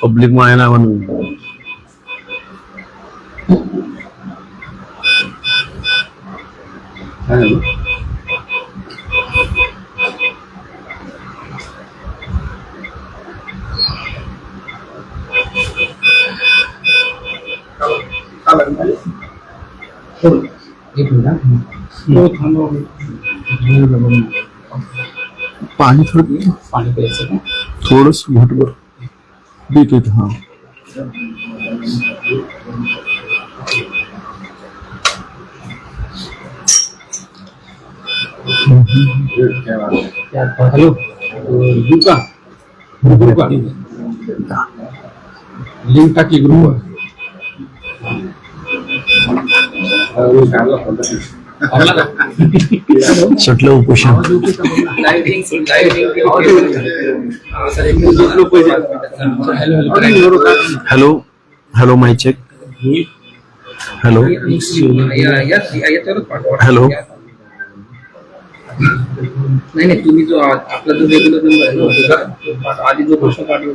Public मायना म्हणून पाणी थोडं पाणी प्यायचं का? थोडस घोटभर देतो. हा हॅलो दुका ग्रुप लिंक टाकी ग्रुप सुटलं उपोषण. हॅलो हॅलो माय चेक. Hello hello. नाही तुम्ही जो आपला जो रेग्युलर नंबर आहे आधी जो प्रश्न पाठवला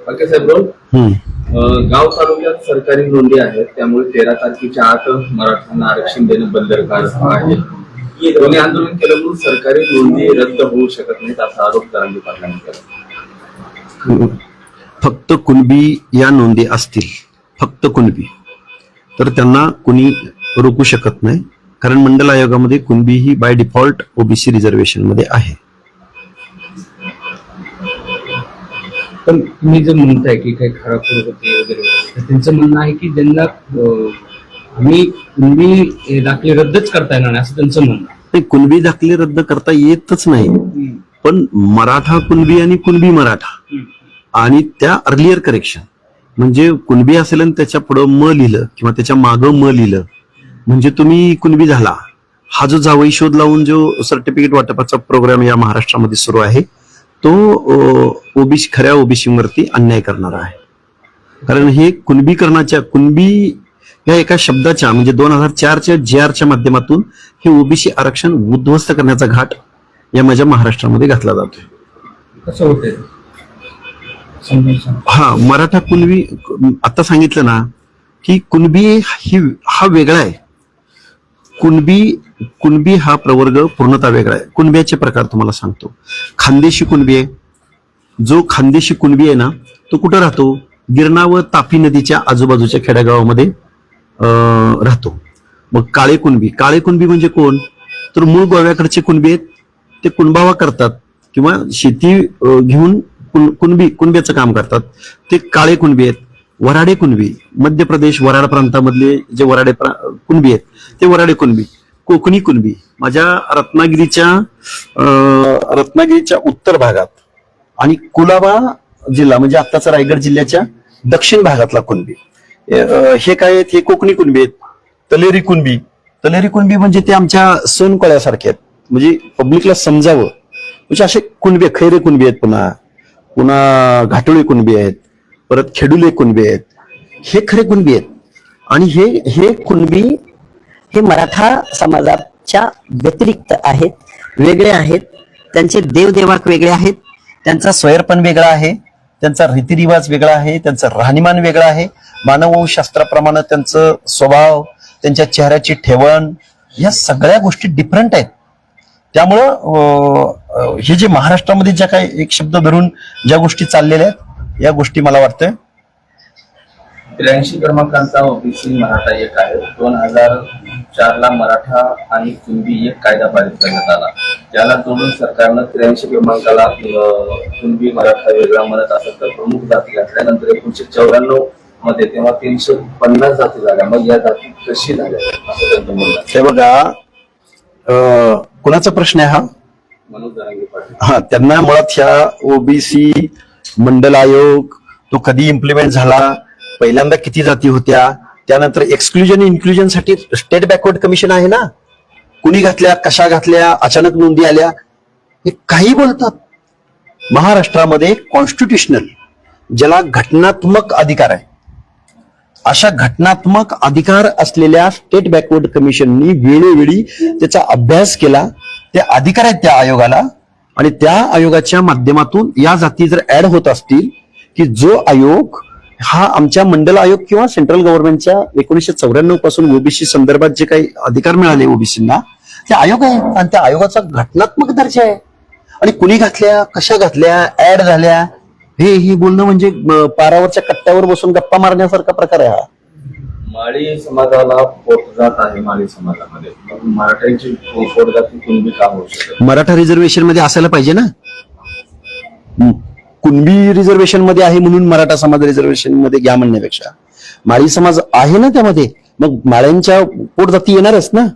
ओके साहेब बोल. गाव तालुक्यात सरकारी नोंदी आहेत त्यामुळे 13 तारखेच्या आत मराठ्यांना आरक्षण देणं बंधनकारक आहे. कोणी आंदोलन केलं म्हणून सरकारी नोंदी रद्द होऊ शकत नाहीत असा आरोप जरांगे पाटलांनी केला. फक्त कुणबी या नोंदी असतील, फक्त कुणबी, तर त्यांना कुणी रोखू शकत नाही, कारण मंडल आयोगामध्ये कुणबी ही बाय डिफॉल्ट ओबीसी रिझर्वेशन मध्ये आहे. पण तुम्ही जर म्हणताय की काही खराब होते वगैरे तर त्यांचं म्हणणं आहे की ज्यांना आम्ही कुणबी दाखले रद्दच करता येणार नाही असं त्यांचं म्हणणं आहे. नाही, कुणबी दाखले रद्द करता येतच नाही, पण मराठा कुणबी आणि कुणबी मराठा आणि त्या अर्लियर करेक्शन म्हणजे कुणबी असेल आणि त्याच्या पुढं म लिहिलं किंवा त्याच्या मागं म लिहिलं म्हणजे तुम्ही कुणबी झाला. हा जो जावई शोध लावून जो सर्टिफिकेट वाटपाचा प्रोग्राम या महाराष्ट्रामध्ये सुरू आहे तो ओबीसी खऱ्या ओबीसीवरती अन्याय करणारा आहे. कारण हे कुणबीकरणाच्या कुणबी या एका शब्दाच्या म्हणजे 2004च्या JR माध्यमातून हे ओबीसी आरक्षण उद्ध्वस्त करण्याचा घाट या माझ्या महाराष्ट्रामध्ये घातला जातोय. कसं होतंय हा मराठा कुणबी आता सांगितलं ना की कुणबी हा वेगळा आहे. कुणबी हा प्रवर्ग पूर्णतः वेगळा आहे. कुणब्याचे प्रकार तुम्हाला सांगतो. खानदेशी कुणबी आहे. जो खानदेशी कुणबी आहे ना तो कुठं राहतो? गिरणा व तापी नदीच्या आजूबाजूच्या खेड्यागावामध्ये राहतो. मग काळे कुणबी म्हणजे कोण? तर मूळ गोव्याकडचे कुणबी आहेत, ते कुणबावा करतात किंवा शेती घेऊन कुणब्याचं काम करतात, ते काळे कुणबी आहेत. वराडे कुणबी मध्य प्रदेश वराड प्रांतामधले जे वराडे कुणबी आहेत ते वराडे कुणबी. कोकणी कुणबी माझ्या रत्नागिरीच्या उत्तर भागात आणि कुलाबा जिल्हा म्हणजे आत्ताचा रायगड जिल्ह्याच्या दक्षिण भागातला कुणबी. हे काय आहेत? हे कोकणी कुणबी आहेत. तलेरी कुणबी म्हणजे ते आमच्या सोनकळ्यासारखे आहेत, म्हणजे पब्लिकला समजावं म्हणजे असे कुणबी. खैरे कुणबी आहेत, पुन्हा घाटोळे कुणबी आहेत, परत खेडुले कुणबी आहेत. हे खरे कुणबी आहेत. आणि हे कुणबी हे मराठा समाजाच्या व्यतिरिक्त आहेत, वेगळे आहेत. त्यांचे देवदेवाक वेगळे आहेत, त्यांचा स्वैरपण वेगळा आहे, त्यांचा रीतिरिवाज वेगळा आहे, त्यांचं राहणीमान वेगळं आहे. मानवशास्त्राप्रमाणे त्यांचं स्वभाव, त्यांच्या चेहऱ्याची ठेवण या सगळ्या गोष्टी डिफरंट आहेत. त्यामुळं हे जे महाराष्ट्रामध्ये ज्या काही एक शब्द धरून ज्या गोष्टी चाललेल्या आहेत या गोष्टी मला वाटतं 83 क्रमांकाचा ओबीसी मराठा एक आहे. 2004ला मराठा आणि कुणबी एक कायदा पारित करण्यात आला. त्याला जोडून सरकारनं 83 क्रमांकाला कुणबी मराठा वेगळा म्हणत असत तर प्रमुख जाती घातल्यानंतर 1994 मध्ये तेव्हा 350 जाती झाल्या. मग या जाती कशी झाल्या असं त्यांचं म्हणणं. हे बघा कुणाचा प्रश्न आहे हा? मनोज जरांगे पाटील. हा, त्यांना मुळात ह्या ओबीसी मंडल आयोग तो कधी इम्प्लिमेंट झाला, पहिल्यांदा किती जाती होत्या, त्यानंतर एक्सक्लुजन इन्क्लुजन साठी स्टेट बॅकवर्ड कमिशन आहे ना, कुणी घातल्या, कशा घातल्या, अचानक नोंदी आल्या, हे काही बोलतात. महाराष्ट्रामध्ये कॉन्स्टिट्युशनल ज्याला घटनात्मक अधिकार आहे अशा घटनात्मक अधिकार असलेल्या स्टेट बॅकवर्ड कमिशननी वेळोवेळी त्याचा अभ्यास केला. ते अधिकार आहेत त्या आयोगाला, आणि त्या आयोगाच्या माध्यमातून या जाती जर ऍड होत असतील, की जो आयोग हा आमच्या मंडल आयोग किंवा सेंट्रल गव्हर्नमेंटच्या 1994 पासून ओबीसी संदर्भात जे काही अधिकार मिळाले ओबीसींना, ते आयोग आहे आणि त्या आयोगाचा घटनात्मक दर्जा आहे. आणि कुणी घातल्या, कशा घातल्या, ऍड झाल्या, हे बोलणं म्हणजे पारावरच्या कट्ट्यावर बसून गप्पा मारण्यासारखा प्रकार आहे हा. माळी समाजाला पोटजात आहे माळी समाजामध्ये, मग मराठ्यांची पोटजाती कुणबी का होऊ शकत? मराठा रिझर्वेशन मध्ये असायला पाहिजे ना. कुणबी रिझर्वेशन मध्ये आहे म्हणून मराठा समाज रिझर्वेशन मध्ये घ्या म्हणण्यापेक्षा माळी समाज आहे ना त्यामध्ये, मग माळ्यांच्या पोटजाती येणारच ना.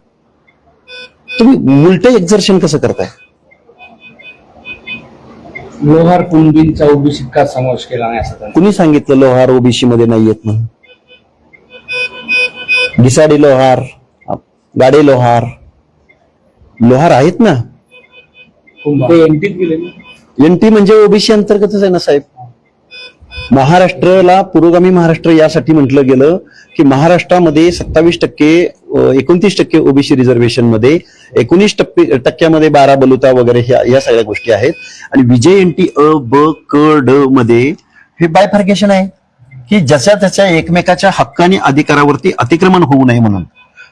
तुम्ही उलट एक्झर्शन कसं करताय? लोहार कुणबींचा ओबीसीत का समावेश केला नाही असं त्यांचं. कुणी सांगितलं लोहार ओबीसी मध्ये नाही येत म्हणून? गिसाडी लोहार, गाडे लोहार, लोहार आहेत ना. ते एनटीत गेले ना. एनटी म्हणजे ओबीसी अंतर्गतच आहे ना साहेब. महाराष्ट्राला पुरोगामी महाराष्ट्र यासाठी म्हटलं गेलं की महाराष्ट्रामध्ये 27%, 29% ओबीसी रिझर्वेशन मध्ये, 19% 12 बलुता वगैरे या सगळ्या गोष्टी आहेत. आणि विजय एनटी अ ब क ड मध्ये हे बायफर्केशन आहे की ज्याच्या त्याच्या एकमेकाच्या हक्क आणि अधिकारावरती अतिक्रमण होऊ नये म्हणून.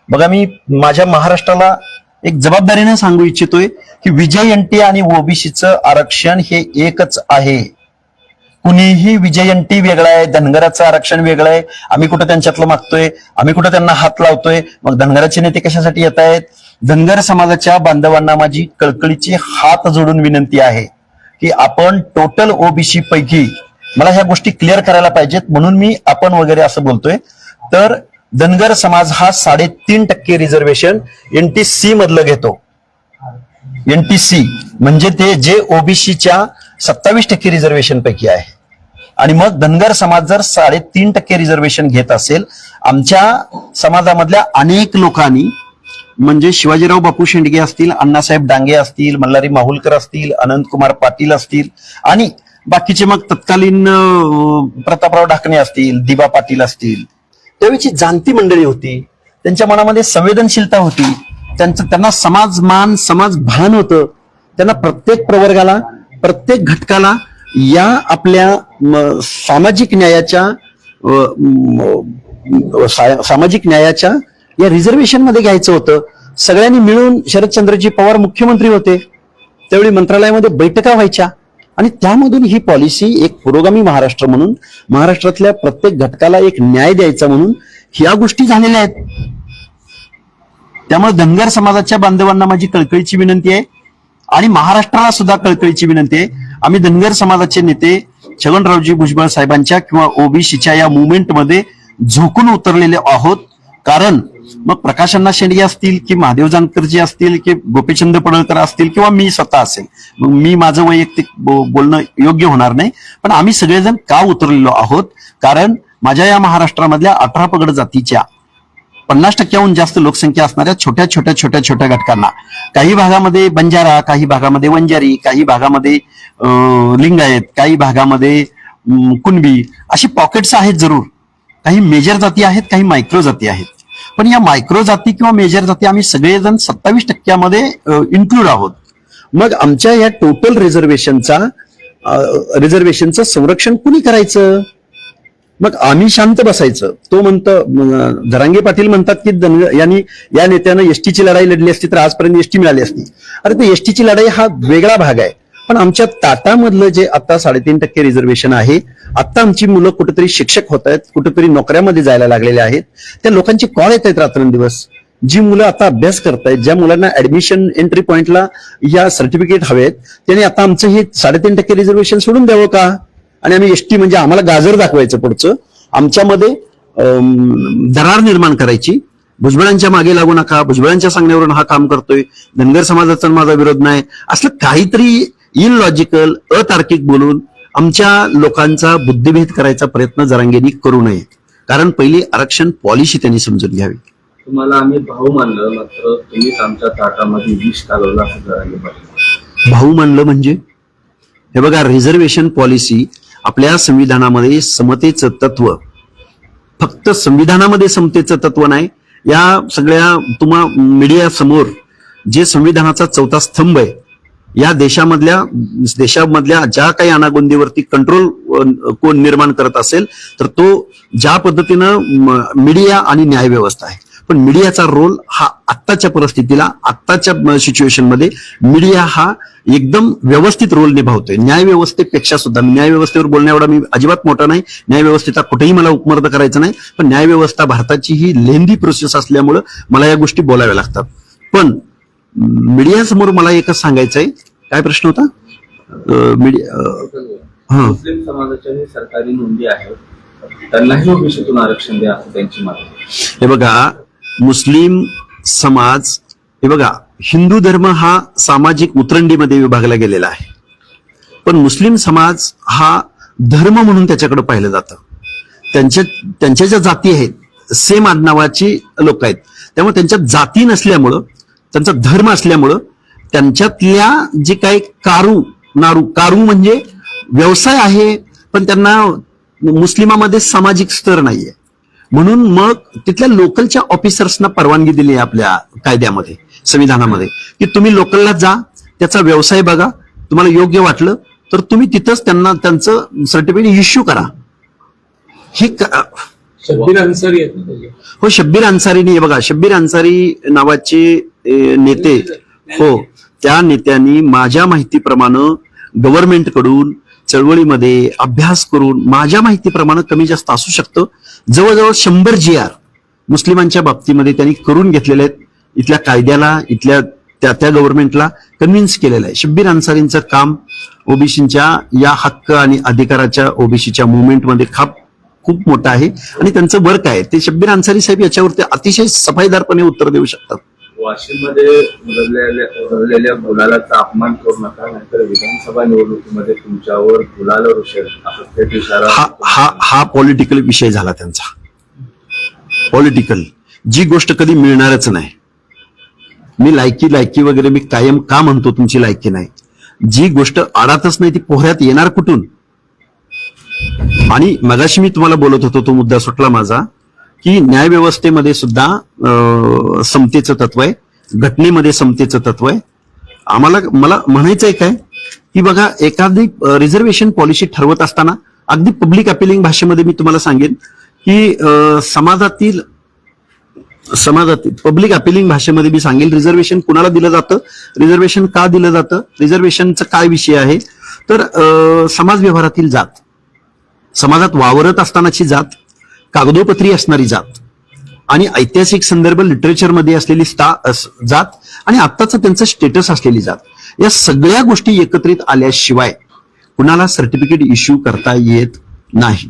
बघा, मी माझ्या महाराष्ट्राला एक जबाबदारीने सांगू इच्छितोय की विजय एनटी आणि ओबीसीचं आरक्षण हे एकच आहे. कुणीही विजय एनटी वेगळा आहे, धनगराचं आरक्षण वेगळं आहे. आम्ही कुठं त्यांच्यातलं मागतोय, आम्ही कुठं त्यांना हात लावतोय. मग धनगराचे नेते कशासाठी येत आहेत? धनगर समाजाच्या बांधवांना माझी कळकळीची हात जोडून विनंती आहे की आपण टोटल ओबीसी पैकी, मला ह्या गोष्टी क्लिअर करायला पाहिजेत म्हणून मी आपण वगैरे असं बोलतोय, तर धनगर समाज हा 3.5% रिझर्वेशन एनटीसी मधलं घेतो. एनटीसी म्हणजे ते जे ओबीसीच्या 27% रिझर्वेशन पैकी आहे. आणि मग धनगर समाज जर 3.5% रिझर्वेशन घेत असेल, आमच्या समाजामधल्या अनेक लोकांनी, म्हणजे शिवाजीराव बापू शेंडगे असतील, अण्णासाहेब डांगे असतील, मल्हारी माहुलकर असतील, अनंतकुमार पाटील असतील, आणि बाकीचे मग तत्कालीन प्रतापराव ढाकणे असतील, दिबा पाटील असतील, त्यावेळीची जाणती मंडळी होती. त्यांच्या मनामध्ये संवेदनशीलता होती. त्यांना समाजमान, समाज भान होतं. त्यांना प्रत्येक प्रवर्गाला, प्रत्येक घटकाला या आपल्या सामाजिक न्यायाच्या या रिझर्वेशन मध्ये घ्यायचं होतं. सगळ्यांनी मिळून, शरदचंद्रजी पवार मुख्यमंत्री होते त्यावेळी मंत्रालयामध्ये बैठका व्हायच्या आणि त्यामधून ही पॉलिसी एक पुरोगामी महाराष्ट्र म्हणून, महाराष्ट्रातल्या प्रत्येक घटकाला एक न्याय द्यायचा म्हणून ह्या गोष्टी झालेल्या आहेत. त्यामुळे धनगर समाजाच्या बांधवांना माझी कळकळीची विनंती आहे आणि महाराष्ट्राला सुद्धा कळकळीची विनंती आहे. आम्ही धनगर समाजाचे नेते छगनरावजी भुजबळ साहेबांच्या किंवा ओबीसीच्या या मुवमेंटमध्ये झोकून उतरलेले आहोत. कारण मग प्रकाश अण्णा शेंडगे असतील की महादेव जानकरजी असतील की गोपीचंद पडळकर असतील किंवा मी स्वतः असेल, मग मी माझं वैयक्तिक बोलणं योग्य होणार नाही, पण आम्ही सगळेजण का उतरलेलो आहोत? कारण माझ्या या महाराष्ट्रामधल्या 18 पगड जातीच्या 50%हून जास्त लोकसंख्या असणाऱ्या छोट्या छोट्या घटकांना, काही भागामध्ये बंजारा, काही भागामध्ये वंजारी, काही भागामध्ये लिंगायत, काही भागामध्ये कुणबी, अशी पॉकेट्स आहेत जरूर. काही मेजर जाती आहेत, काही मायक्रो जाती आहेत. पण या मायक्रो जाती किंवा मेजर जाती आम्ही सगळेजण 27%मध्ये इन्क्लूड आहोत. मग आमच्या या टोटल रिझर्वेशनचं संरक्षण कुणी करायचं? मग आम्ही शांत बसायचं? तो म्हणतं, जरांगे पाटील म्हणतात की या नेत्यानं एसटीची लढाई लढली असती तर आजपर्यंत एसटी मिळाली असती. अरे ते एसटीची लढाई हा वेगळा भाग आहे. पण आमच्या टाटामधलं जे आता 3.5% रिझर्वेशन आहे, आता आमची मुलं कुठेतरी शिक्षक होत आहेत, कुठेतरी नोकऱ्यामध्ये जायला लागलेले आहेत. त्या लोकांची कॉल येत आहेत रात्रंदिवस. जी मुलं आता अभ्यास करतायत, ज्या मुलांना ऍडमिशन एंट्री पॉइंटला या सर्टिफिकेट हवेत, त्यांनी आता आमचं हे 3.5% रिझर्वेशन सोडून द्यावं का? आणि आम्ही एसटी म्हणजे आम्हाला गाजर दाखवायचं पुढचं, आमच्यामध्ये दरार निर्माण करायची. भुजबळांच्या मागे लागू नका, भुजबळांच्या सांगण्यावरून हा काम करतोय, धनगर समाजाचा माझा विरोध नाही, असलं काहीतरी इलॉजिकल, अतार्किक बोलून आमच्या लोकांचा बुद्धिभेद करायचा प्रयत्न जरांगेंनी करू नये. कारण पहिली आरक्षण पॉलिसी त्यांनी समजून घ्यावी. तुम्हाला आम्ही भाऊ मानलं, मात्र तुम्हीच आमच्या ताटामध्ये विष घालवला असं जरांगे पाटील. भाऊ मानलं म्हणजे? हे बघा, रिझर्वेशन पॉलिसी आपल्या संविधानामध्ये समतेचं तत्व फक्त संविधानामध्ये समतेचं तत्व नाही, या सगळ्या तुम्हा मीडिया समोर जे संविधानाचा चौथा स्तंभ आहे, या देशामधल्या ज्या काही अनागोंदीवरती कंट्रोल कोण निर्माण करत असेल तर तो ज्या पद्धतीनं मीडिया आणि न्याय व्यवस्था आहे. पण मीडियाचा रोल हा आत्ताच्या परिस्थितीला, आत्ताच्या सिच्युएशन मध्ये मीडिया हा एकदम व्यवस्थित रोल निभावतोय. न्याय व्यवस्थेपेक्षा सुद्धा, न्याय व्यवस्थेवर बोलण्याएवढा मी अजिबात मोठा नाही, न्याय व्यवस्थेचा कुठेही मला उपमर्द करायचं नाही, पण न्याय व्यवस्था भारताची ही लेंदी प्रोसेस असल्यामुळं मला या गोष्टी बोलाव्या लागतात. पण मीडिया समोर मला एकच सांगायचंय. काय प्रश्न होता? मुस्लिम समाजाच्या जे सरकारी नोंदी आहेत त्यांनाही ओबीसीतून आरक्षण द्या असं त्यांची मागणी. हे बघा, मुस्लिम समाज, हे बघा, हिंदू धर्म हा सामाजिक उतरंडीमध्ये विभागला गेलेला आहे, पण मुस्लिम समाज हा धर्म म्हणून त्याच्याकडे पाहिलं जातं. त्यांच्या ज्या जाती आहेत, सेम आडनावाची लोक आहेत, त्यामुळे त्यांच्या जाती नसल्यामुळं, त्यांचा धर्म असल्यामुळं त्यांच्यातल्या जे काही कारू म्हणजे व्यवसाय आहे, पण त्यांना मुस्लिमामध्ये सामाजिक स्तर नाहीये, म्हणून मग तिथल्या लोकलच्या ऑफिसर्सना परवानगी दिली आहे आपल्या कायद्यामध्ये, संविधानामध्ये, की तुम्ही लोकलला जा, त्याचा व्यवसाय बघा, तुम्हाला योग्य वाटलं तर तुम्ही तिथंच त्यांना त्यांचं सर्टिफिकेट इश्यू करा. हे शब्बीर अन्सारी हो, शब्बीर अन्सारीने, बघा, शब्बीर अन्सारी नावाचे नेते, हो, त्या नेत्यांनी माझ्या माहितीप्रमाणे गव्हर्नमेंटकडून चळवळीमध्ये अभ्यास करून, माझ्या माहितीप्रमाणे कमी जास्त असू शकतं, जवळजवळ 100 GR मुस्लिमांच्या बाबतीमध्ये त्यांनी करून घेतलेले आहेत. इथल्या कायद्याला, इथल्या त्या गव्हर्नमेंटला कन्व्हिन्स केलेलं आहे. शब्बीर अन्सारींचं काम ओबीसीच्या या हक्क आणि अधिकाराच्या, ओबीसीच्या मुवमेंटमध्ये खूप मोठं आहे आणि त्यांचं वर्क आहे. ते शब्बीर अन्सारी साहेब याच्यावरती अतिशय सफाईदारपणे उत्तर देऊ शकतात. वाशिममध्ये उडवलेल्या गुलालाचा अपमान करू नका, नाहीतर विधानसभा निवडणुकीमध्ये तुमच्यावर गुलाल रुसेल असं थेट इशारा. हा पॉलिटिकल विषय झाला त्यांचा. पॉलिटिकल जी गोष्ट कधी मिळणारच नाही. मी लायकी वगैरे मी कायम का म्हणतो तुमची लायकी नाही, जी गोष्ट आडातच नाही ती पोहऱ्यात येणार कुठून? आणि मगाशी मी तुम्हाला बोलत होतो, तो मुद्दा सुटला माझा, की न्याय व्यवस्थेमध्ये सुद्धा समतेचं तत्व आहे, घटनेमध्ये समतेचं तत्व आहे. मला म्हणायचंय काय, की बघा, एखादी रिझर्वेशन पॉलिसी ठरवत असताना अगदी पब्लिक अपिलिंग भाषेमध्ये मी तुम्हाला सांगेन की समाजातील पब्लिक अपिलिंग भाषेमध्ये मी सांगेल, रिझर्वेशन कुणाला दिलं जातं, रिझर्वेशन का दिलं जातं, रिझर्वेशनचा काय विषय आहे, तर समाज व्यवहारातील जात, समाजात वावरत असतानाची जात, कागदोपत्री असणारी जात आणि ऐतिहासिक संदर्भ लिटरेचरमध्ये असलेली जात आणि आत्ताचं त्यांचं स्टेटस असलेली जात, या सगळ्या गोष्टी एकत्रित आल्याशिवाय कुणाला सर्टिफिकेट इश्यू करता येत नाही.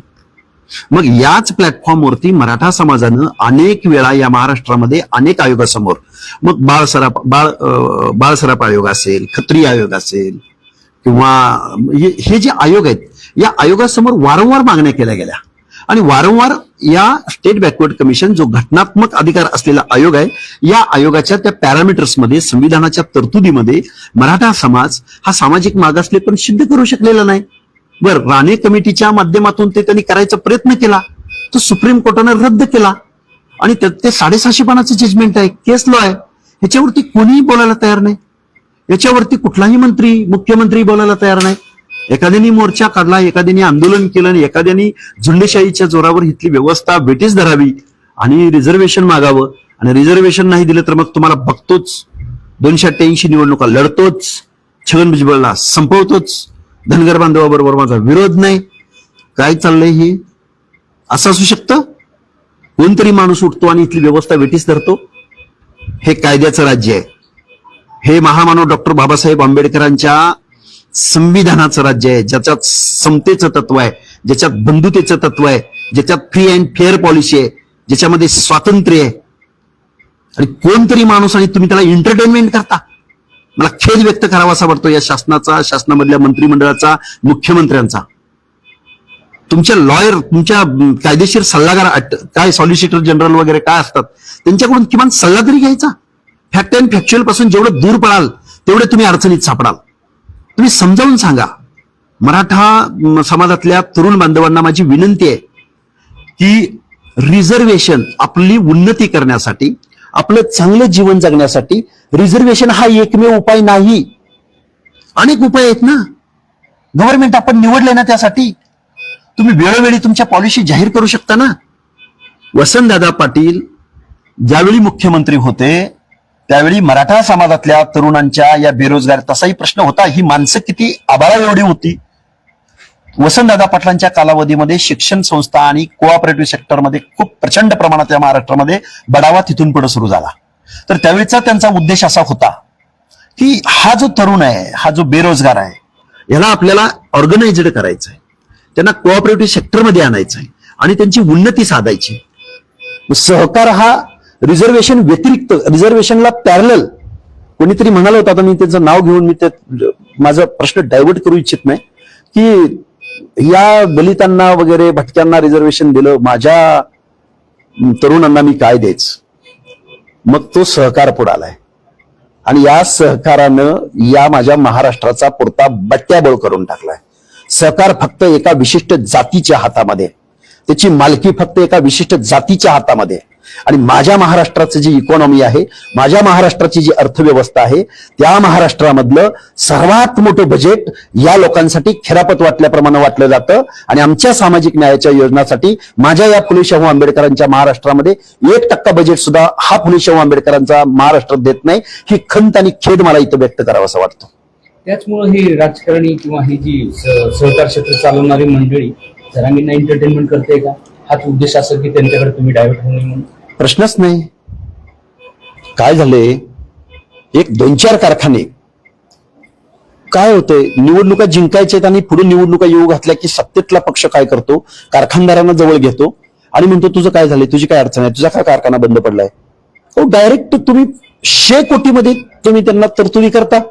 मग याच प्लॅटफॉर्मवरती मराठा समाजानं अनेक वेळा या महाराष्ट्रामध्ये अनेक आयोगासमोर, मग बाळ सराफ आयोग असेल, खत्री आयोग असेल, किंवा हे जे आयोग आहेत, या आयोगासमोर वारंवार मागण्या केल्या गेल्या आणि वारंवार या स्टेट बॅकवर्ड कमिशन, जो घटनात्मक अधिकार असलेला आयोग आहे, या आयोगाच्या त्या पॅरामीटर्समध्ये, संविधानाच्या तरतुदीमध्ये मराठा समाज हा सामाजिक मागासले पण सिद्ध करू शकलेला नाही. बरं, राणे कमिटीच्या माध्यमातून ते त्यांनी करायचा प्रयत्न केला, तो सुप्रीम कोर्टानं रद्द केला आणि ते 650 पानाचं जजमेंट आहे, केस लॉ आहे, ह्याच्यावरती कोणीही बोलायला तयार नाही. याच्यावरती कुठलाही मंत्री, मुख्यमंत्री बोलायला तयार नाही. एखाद्याने मोर्चा काढला, एखाद्याने आंदोलन केलं, एखाद्याने झुंडेशाहीच्या जोरावर इथली व्यवस्था बेटीस धरावी आणि रिझर्वेशन मागावं, आणि रिझर्वेशन नाही दिलं तर मग तुम्हाला बघतोच, 288 निवडणुका लढतोच, छगन भुजबळला संपवतोच, धनगर बांधवाबरोबर माझा विरोध नाही. काय चाललंय हे? असं असू शकतं? कोणतरी माणूस उठतो आणि इथली व्यवस्था बेटीस धरतो? हे कायद्याचं राज्य आहे, हे महामानव डॉक्टर बाबासाहेब आंबेडकरांच्या संविधानाचं राज्य आहे, ज्याच्यात समतेचं तत्व आहे, ज्याच्यात बंधुतेचं तत्व आहे, ज्याच्यात फ्री अँड फेअर पॉलिसी आहे, ज्याच्यामध्ये स्वातंत्र्य आहे. आणि कोणतरी माणूस आणि तुम्ही त्याला एंटरटेनमेंट करता. मला खेद व्यक्त करावासा वाटतो या शासनाचा, शासनामधल्या मंत्रिमंडळाचा, मुख्यमंत्र्यांचा. तुमच्या लॉयर, तुमच्या कायदेशीर सल्लागार, काय सॉलिसिटर जनरल वगैरे काय असतात, त्यांच्याकडून किमान सल्ला तरी घ्यायचा. फॅक्ट अँड फॅक्च्युअल पासून जेवढं दूर पडाल तेवढे तुम्ही अडचणीत सापडाल. तुम्ही समजावून सांगा. मराठा समाजातल्या तरुण बांधवांना माझी विनंती आहे की रिझर्वेशन आपली उन्नती करण्यासाठी, आपलं चांगलं जीवन जगण्यासाठी रिझर्वेशन हा एकमेव उपाय नाही. अनेक उपाय आहेत ना, गव्हर्नमेंट आपण निवडले ना त्यासाठी. तुम्ही वेळोवेळी तुमच्या पॉलिसी जाहीर करू शकता ना. वसंतदादा पाटील ज्यावेळी मुख्यमंत्री होते त्यावेळी मराठा समाजातल्या तरुणांच्या या बेरोजगार तसाही प्रश्न होता. ही माणसं किती आबाळा एवढी होती. वसंतदादा पाटलांच्या कालावधीमध्ये शिक्षण संस्था आणि कोऑपरेटिव्ह सेक्टरमध्ये खूप प्रचंड प्रमाणात या महाराष्ट्रामध्ये बढावा तिथून पुढे सुरू झाला. तर त्यावेळीचा त्यांचा उद्देश असा होता की हा जो तरुण आहे, हा जो बेरोजगार आहे, याला आपल्याला ऑर्गनाइज्ड करायचं आहे, त्यांना कोऑपरेटिव्ह सेक्टरमध्ये आणायचं आहे आणि त्यांची उन्नती साधायची. सहकार हा रिझर्वेशन व्यतिरिक्त, रिझर्वेशनला पॅरलल कोणीतरी म्हणाल होतं, आता मी त्याचं नाव घेऊन मी माझा प्रश्न डायव्हर्ट करू इच्छित नाही, की या दलितांना वगैरे भटक्यांना रिझर्वेशन दिलं, माझ्या तरुणांना मी काय द्यायचं. मग तो सहकार पुढालाय आणि या सहकारानं या माझ्या महाराष्ट्राचा पुरता बट्ट्याबोळ करून टाकलाय. सहकार फक्त एका विशिष्ट जातीच्या हातामध्ये, त्याची मालकी फक्त एका विशिष्ट जातीच्या हातामध्ये. आणि माझ्या महाराष्ट्राचं जी इकॉनॉमी आहे, माझ्या महाराष्ट्राची जी अर्थव्यवस्था आहे, त्या महाराष्ट्रामधलं सर्वात मोठं बजेट या लोकांसाठी खेरापत वाटल्याप्रमाणे वाटलं जातं. आणि आमच्या सामाजिक न्यायाच्या योजनासाठी माझ्या या फुले शाहू आंबेडकरांच्या महाराष्ट्रामध्ये 1% बजेट सुद्धा हा फुले शाहू आंबेडकरांचा महाराष्ट्रात देत नाही. ही खंत आणि खेद मला इथं व्यक्त करावं असं वाटतं. त्याचमुळे ही राजकारणी किंवा ही जी सहकार क्षेत्र चालवणारी मंडळी जरांगींना एंटरटेनमेंट करते का? हाच उद्देश असेल की त्यांच्याकडे तुम्ही डायव्हर्ट होऊ नये म्हणून? प्रश्नच नाही. काय झालंय, एक 2-4 कारखाने काय होतंय, निवडणुका जिंकायच्या आणि पुढे निवडणुका येऊ घातल्या की सत्तेतला पक्ष काय करतो, कारखानदारांना जवळ घेतो आणि म्हणतो तुझं काय झालंय, तुझी काय अडचण आहे, तुझा काय कारखाना बंद पडलाय. तो डायरेक्ट तुम्ही 100 कोटीमध्ये तुम्ही त्यांना तरतुदी करता.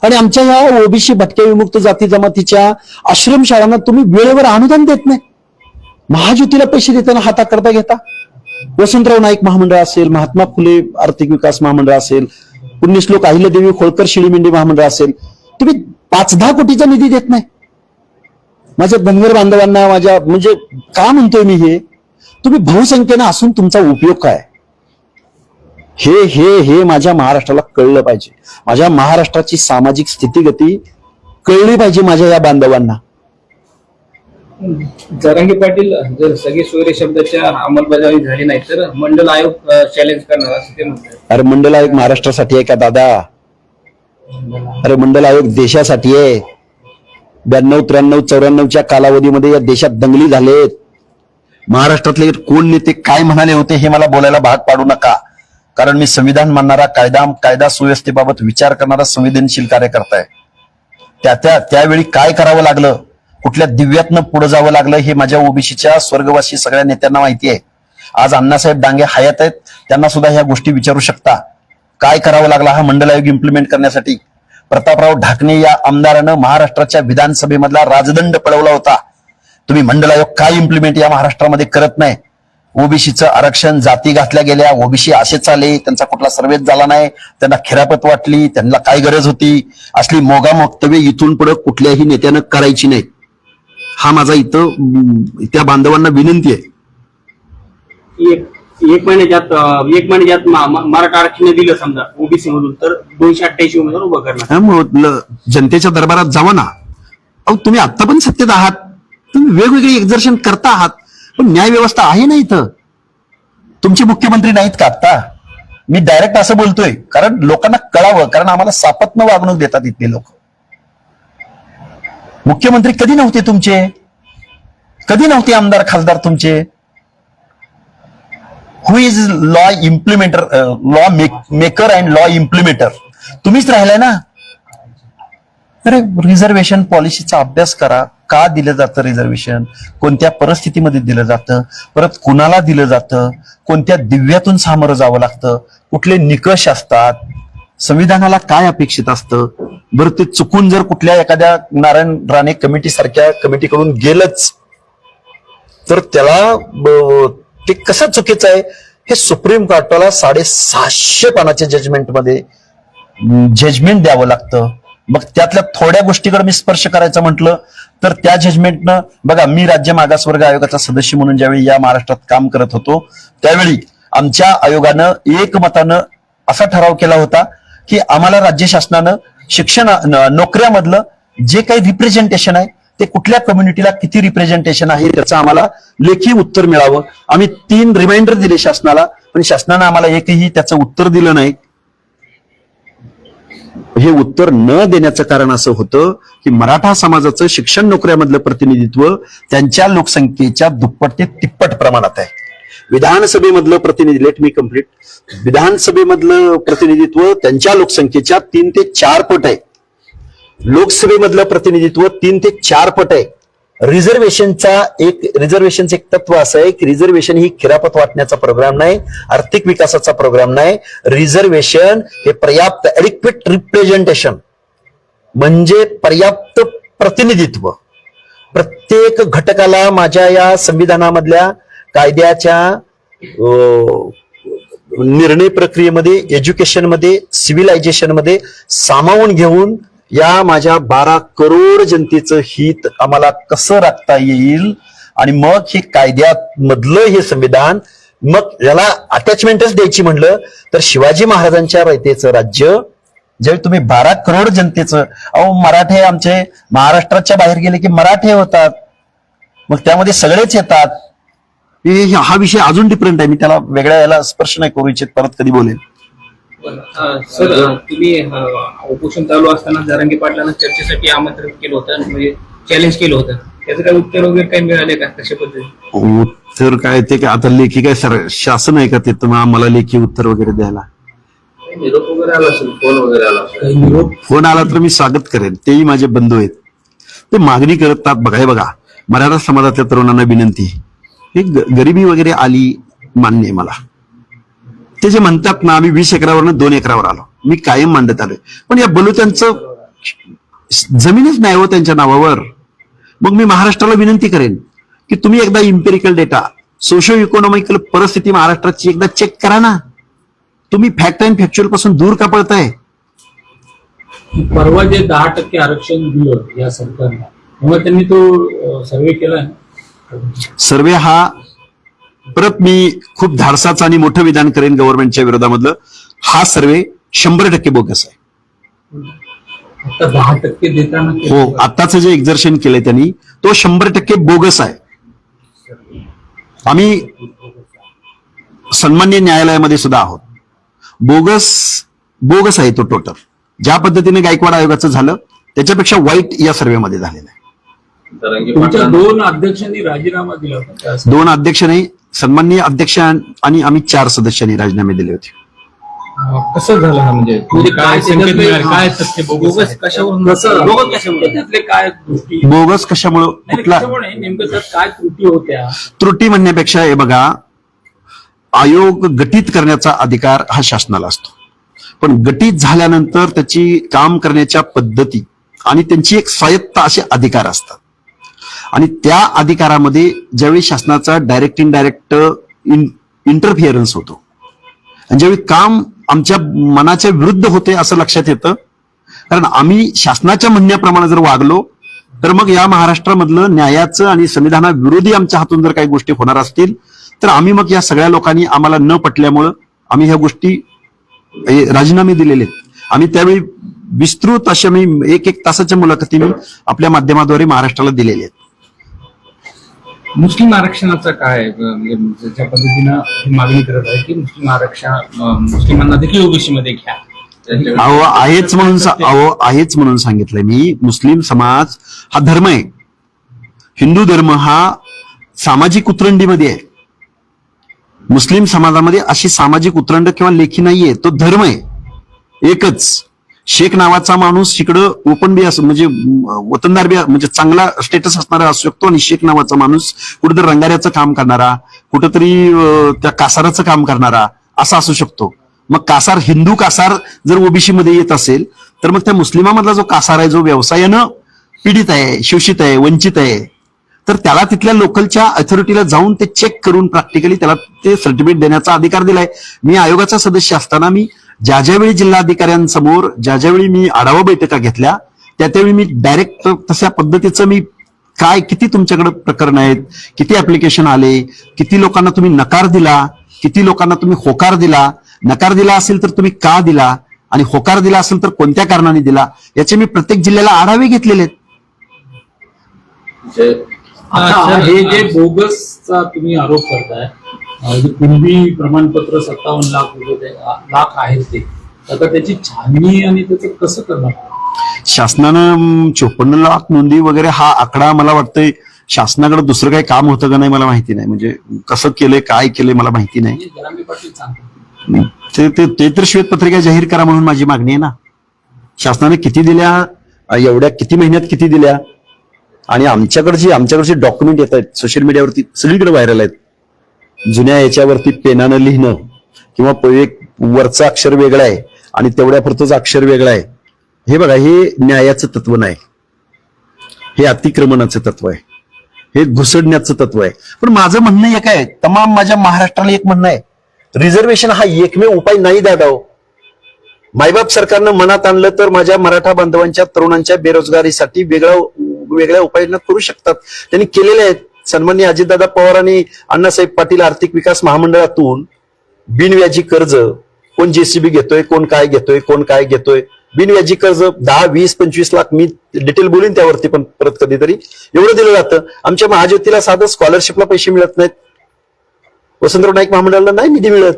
आणि आमच्या या ओबीसी भटक्या विमुक्त जाती जमातीच्या आश्रमशाळांना तुम्ही वेळेवर अनुदान देत नाही. महायुतीला पैसे देताना हाताकरता घेता. वसंतराव नाईक महामंडळ असेल, महात्मा फुले आर्थिक विकास महामंडळ असेल, पुण्यश्लोक अहिल्यादेवी होळकर शिळीमेंढी महामंडळ असेल, तुम्ही 5-10 कोटीचा निधी देत नाही. माझ्या धनगर बांधवांना, माझ्या म्हणजे का म्हणतोय मी हे, तुम्ही बहुसंख्येनं असून तुमचा उपयोग काय, हे हे हे माझ्या महाराष्ट्राला कळलं पाहिजे. माझ्या महाराष्ट्राची सामाजिक स्थितीगती कळली पाहिजे माझ्या या बांधवांना. जरांगे पाटील जर सगळे सोयरे शब्दाच्या अंमलबजावणी झाली नाही तर मंडल आयोग चॅलेंज करणार असं ते म्हणतात. अरे मंडल आयोग महाराष्ट्रासाठी आहे का दादा? अरे मंडल आयोग देशासाठी आहे. 92, 93, 94च्या कालावधीमध्ये या देशात दंगली झालेत. महाराष्ट्रातले कोण नेते काय म्हणाले होते हे मला बोलायला भाग पाडू नका, कारण मी संविधान मानणारा, कायदा सुव्यवस्थेबाबत विचार करणारा संवेदनशील कार्यकर्ता आहे. त्यावेळी काय करावं लागलं, कुठल्या दिव्यातनं पुढे जावं लागलं हे माझ्या ओबीसीच्या स्वर्गवासी सगळ्या नेत्यांना माहिती आहे. आज अण्णासाहेब डांगे हयात आहेत, त्यांना सुद्धा ह्या गोष्टी विचारू शकता. काय करावं लागला हा मंडल आयोग इम्प्लिमेंट करण्यासाठी. प्रतापराव ढाकणे या आमदारानं महाराष्ट्राच्या विधानसभेमधला राजदंड पळवला होता. तुम्ही मंडल आयोग काय इम्प्लिमेंट या महाराष्ट्रामध्ये करत नाही. ओबीसीचं आरक्षण, जाती घातल्या गेल्या, ओबीसी असेच आले, त्यांचा कुठला सर्वेच झाला नाही, त्यांना खिरापत वाटली, त्यांना काय गरज होती. असली मोगा वक्तव्य इथून पुढे कुठल्याही नेत्यानं करायची नाही. हा माझा इथं त्या बांधवांना विनंती आहे. एक महिन्यात मराठा आरक्षण दिलं समजा ओबीसी मधून तर 288 उमेदवार उभं करणार. जनतेच्या दरबारात जावा ना. अहो तुम्ही आता पण सत्तेत आहात, तुम्ही वेगवेगळे एक्झर्शन करता आहात, पण न्याय व्यवस्था आहे ना इथं. तुमचे मुख्यमंत्री नाहीत का आता? मी डायरेक्ट असं बोलतोय कारण लोकांना कळावं, कारण आम्हाला सापत्न वागणूक देतात इथले लोक. मुख्यमंत्री कधी नव्हते तुमचे, कधी नव्हते आमदार खासदार तुमचे. Who is law implementer, law maker and law implementer तुम्हीच राहिलाय ना. अरे रिझर्वेशन पॉलिसीचा अभ्यास करा. का दिलं जातं रिझर्वेशन, कोणत्या परिस्थितीमध्ये दिलं जातं, परत कुणाला दिलं जातं, कोणत्या दिव्यातून सामोरं जावं लागतं, कुठले निकष असतात, संविधानाला काय अपेक्षित असतं. बरं ते चुकून जर कुठल्या एखाद्या नारायण राणे कमिटी सारख्या कमिटीकडून गेलंच तर त्याला ते कसं चुकीचं आहे हे सुप्रीम कोर्टाला 650 पानाच्या जजमेंटमध्ये जजमेंट द्यावं लागतं. मग त्यातल्या थोड्या गोष्टीकडे मी स्पर्श करायचं म्हटलं तर त्या जजमेंटनं बघा, मी राज्य मागासवर्ग आयोगाचा सदस्य म्हणून ज्यावेळी या महाराष्ट्रात काम करत होतो त्यावेळी आमच्या आयोगानं एकमतानं असा ठराव केला होता की आम्हाला राज्य शासनानं शिक्षण नोकऱ्यामधलं जे काही रिप्रेझेंटेशन आहे ते कुठल्या कम्युनिटीला किती रिप्रेझेंटेशन आहे त्याचं आम्हाला लेखी उत्तर मिळावं. आम्ही 3 रिमाइंडर दिले शासनाला, पण शासनानं आम्हाला एकही त्याचं उत्तर दिलं नाही. हे उत्तर न देण्याचं कारण असं होतं की मराठा समाजाचं शिक्षण नोकऱ्यामधलं प्रतिनिधित्व त्यांच्या लोकसंख्येच्या दुप्पट ते तिप्पट प्रमाणात आहे. विधानसभेमधलं प्रतिनिधी, लेट मी कंप्लीट, विधानसभेमधलं प्रतिनिधित्व त्यांच्या लोकसंख्येच्या 3 ते 4 पट आहे. लोकसभेमधलं प्रतिनिधित्व 3 ते 4 पट आहे. रिझर्वेशनचं एक तत्व असं आहे की रिझर्वेशन ही खिरापत वाटण्याचा प्रोग्राम नाही, आर्थिक विकासाचा प्रोग्राम नाही. रिझर्वेशन हे पर्याप्त ॲडिक्वेट रिप्रेझेंटेशन म्हणजे पर्याप्त प्रतिनिधित्व. प्रत्येक घटकाला माझ्या या संविधानामधल्या कायद्याच्या निर्णय प्रक्रियेमध्ये, एज्युकेशनमध्ये, सिव्हिलायझेशनमध्ये सामावून घेऊन या माझ्या 12 करोड जनतेचं हित आम्हाला कसं राखता येईल आणि मग हे कायद्यात मधलं हे संविधान, मग याला अटॅचमेंटच द्यायची म्हणलं तर शिवाजी महाराजांच्या रयतेचं राज्य, ज्यावेळी तुम्ही 12 करोड जनतेचं, मराठे आमचे महाराष्ट्राच्या बाहेर गेले की मराठे होतात, मग त्यामध्ये सगळेच येतात. हा विषय अजून डिफरंट आहे, मी त्याला वेगळ्या याला स्पर्श नाही करू इच्छित, परत कधी बोलेल. सर, तुम्ही उपोषण चालू असताना जरांगे पाटलांना चर्चेसाठी आमंत्रित केलं होतं, म्हणजे चॅलेंज केलं होतं, त्याचं काय उत्तर वगैरे काही मिळाले का? कशा पद्धतीने उत्तर काय ते काय आता लेखी काय शासन आहे का ते तर आम्हाला लेखी उत्तर वगैरे द्यायला? निरोप वगैरे आला असेल, फोन वगैरे आला असेल. निरोप फोन आला तर मी स्वागत करेन, तेही माझे बंधू आहेत, ते मागणी करतात. बघा मराठा समाजातल्या तरुणांना विनंती, हे गरिबी वगैरे आली मान्य आहे मला, ते जे म्हणतात ना आम्ही 20 एकरावरनं 2 एकरावर आलो, मी कायम मांडत आलोय, पण या बलुत्यांचं जमीनच नाही हो त्यांच्या नावावर. मग मी महाराष्ट्राला विनंती करेन की तुम्ही एकदा इम्पेरिकल डेटा, सोशो इकॉनॉमिकल परिस्थिती महाराष्ट्राची एकदा चेक करा ना. तुम्ही फॅक्ट अँड फॅक्च्युअल पासून दूर का पळताय? परवा जे 10% आरक्षण दिलं या सरकारला, तेव्हा त्यांनी तो सर्वे केलाय. सर्वे हा परत मी खूप धाडसाचं आणि मोठं विधान करेन गव्हर्नमेंटच्या विरोधामधलं, हा सर्वे 100% बोगस आहे. आता 10% देताना हो, आताचं जे एक्झर्शन केलंय त्यांनी तो 100% बोगस आहे. आम्ही सन्मान्य न्यायालयामध्ये सुद्धा आहोत. बोगस आहे तो टोटल. ज्या पद्धतीने गायकवाड आयोगाचं झालं त्याच्यापेक्षा वाईट या सर्वेमध्ये झालेलं आहे. तुमच्या 2 अध्यक्षांनी राजीनामा दिला होता. 2 अध्यक्ष नाही, सन्माननीय अध्यक्ष आणि आम्ही 4 सदस्यांनी राजीनामे दिले होते. कसं झालं हा? म्हणजे काय संकेत मिळाले, काय तथ्य बोगस कशावरून, बोगस कशामुळे, त्यातले काय त्रुटी, बोगस कशामुळं, कुठला नेमकं त्यात काय त्रुटी होत्या? त्रुटी म्हणण्यापेक्षा हे बघा, आयोग गठीत करण्याचा अधिकार हा शासनाला असतो, पण गठीत झाल्यानंतर त्याची काम करण्याच्या पद्धती आणि त्यांची एक स्वायत्त असे अधिकार असतात. आणि त्या अधिकारामध्ये ज्यावेळी शासनाचा डायरेक्ट इनडायरेक्ट इंटरफिअरन्स होतो आणि ज्यावेळी काम आमच्या मनाच्या विरुद्ध होते असं लक्षात येतं. कारण आम्ही शासनाच्या म्हणण्याप्रमाणे जर वागलो तर मग या महाराष्ट्रामधलं न्यायाचं आणि संविधानाविरोधी आमच्या हातून जर काही गोष्टी होणार असतील तर आम्ही मग या सगळ्या लोकांनी आम्हाला न पटल्यामुळं आम्ही ह्या गोष्टी राजीनामे दिलेले आहेत. आम्ही त्यावेळी विस्तृत अशा मी 1 तासाच्या मुलाखती मी आपल्या माध्यमाद्वारे महाराष्ट्राला दिलेल्या आहेत. मुस्लिम आरक्षणाचं काय, म्हणजे ज्या पद्धतीनं ही मागणी करत आहे की मुस्लिम आरक्षण मुस्लिमांना देखील ओबीसी मध्ये घ्या. आहेच म्हणून सांगितलंय मी. मुस्लिम समाज हा धर्म आहे, हिंदू धर्म हा सामाजिक उतरंडीमध्ये आहे. मुस्लिम समाजामध्ये अशी सामाजिक उतरंड किंवा लेखी नाहीये, तो धर्म आहे एकच. शेख नावाचा माणूस इकडं ओपन बी असं म्हणजे वतनदार बी म्हणजे चांगला स्टेटस असणारा असू शकतो, आणि शेख नावाचा माणूस कुठेतरी रंगाऱ्याचं काम करणारा, कुठेतरी त्या कासाराचं काम करणारा असा असू शकतो. मग कासार, हिंदू कासार जर ओबीसी मध्ये येत असेल तर मग त्या मुस्लिमामधला जो कासार आहे, जो व्यवसायानं पीडित आहे, शोषित आहे, वंचित आहे, तर त्याला तिथल्या लोकलच्या अथॉरिटीला जाऊन ते चेक करून प्रॅक्टिकली त्याला ते सर्टिफिकेट देण्याचा अधिकार दिलाय. मी आयोगाचा सदस्य असताना मी ज्या ज्यावेळी जिल्हाधिकाऱ्यांसमोर ज्या ज्यावेळी मी आढावा बैठका घेतल्या त्यावेळी मी डायरेक्ट तशा पद्धतीचं मी काय किती तुमच्याकडे प्रकरण आहेत, किती ऍप्लिकेशन आले, किती लोकांना तुम्ही नकार दिला, किती लोकांना तुम्ही होकार दिला, नकार दिला असेल तर तुम्ही का दिला आणि होकार दिला असेल तर कोणत्या कारणाने दिला, याचे मी प्रत्येक जिल्ह्याला आढावे घेतलेले आहेत. आता हे जे बोगसचा तुम्ही आरोप करताय, जे कुणबी प्रमाणपत्र 57 लाख आहेत ते, आता त्याची छाननी आणि त्याचं कसं करणार? शासनानं 54 लाख नोंदी वगैरे हा आकडा मला वाटतंय शासनाकडे दुसरं काही काम होतं का नाही मला माहिती नाही, म्हणजे कसं केलंय काय केलंय मला माहिती नाही. जरांगे पाटील सांगतात ते तर श्वेतपत्रिका जाहीर करा म्हणून माझी मागणी आहे ना. शासनाने किती दिल्या, एवढ्या किती महिन्यात किती दिल्या, आणि आमच्याकडचे डॉक्युमेंट येत आहेत सोशल मीडियावरती सगळीकडे व्हायरल आहेत. जुन्या याच्यावरती पेनानं लिहिणं किंवा एक वरचं अक्षर वेगळं आहे आणि तेवढ्यापुरतंच अक्षर वेगळं आहे. हे बघा, हे न्यायाचं तत्व नाही, हे अतिक्रमणाचं तत्व आहे, हे घुसडण्याचं तत्व आहे. पण माझं म्हणणं एक आहे, तमाम माझ्या महाराष्ट्राला एक म्हणणं आहे, रिझर्वेशन हा एकमेव उपाय नाही दादाओ. मायबाप सरकारनं मनात आणलं तर माझ्या मराठा बांधवांच्या तरुणांच्या बेरोजगारीसाठी वेगळ्या उपाययोजना करू शकतात. त्यांनी केलेले आहेत. सन्माननीय अजितदादा पवार आणि अण्णासाहेब पाटील आर्थिक विकास महामंडळातून बिनव्याजी कर्ज, कोण जेसीबी घेतोय, कोण काय घेतोय, बिनव्याजी कर्ज 10, 20, 25 लाख, मी डिटेल बोलीन त्यावरती पण परत कधीतरी, एवढं दिलं जातं. आमच्या महाज्योतीला साधं स्कॉलरशिपला पैसे मिळत नाहीत, वसंतराव नाईक महामंडळाला नाही निधी मिळत.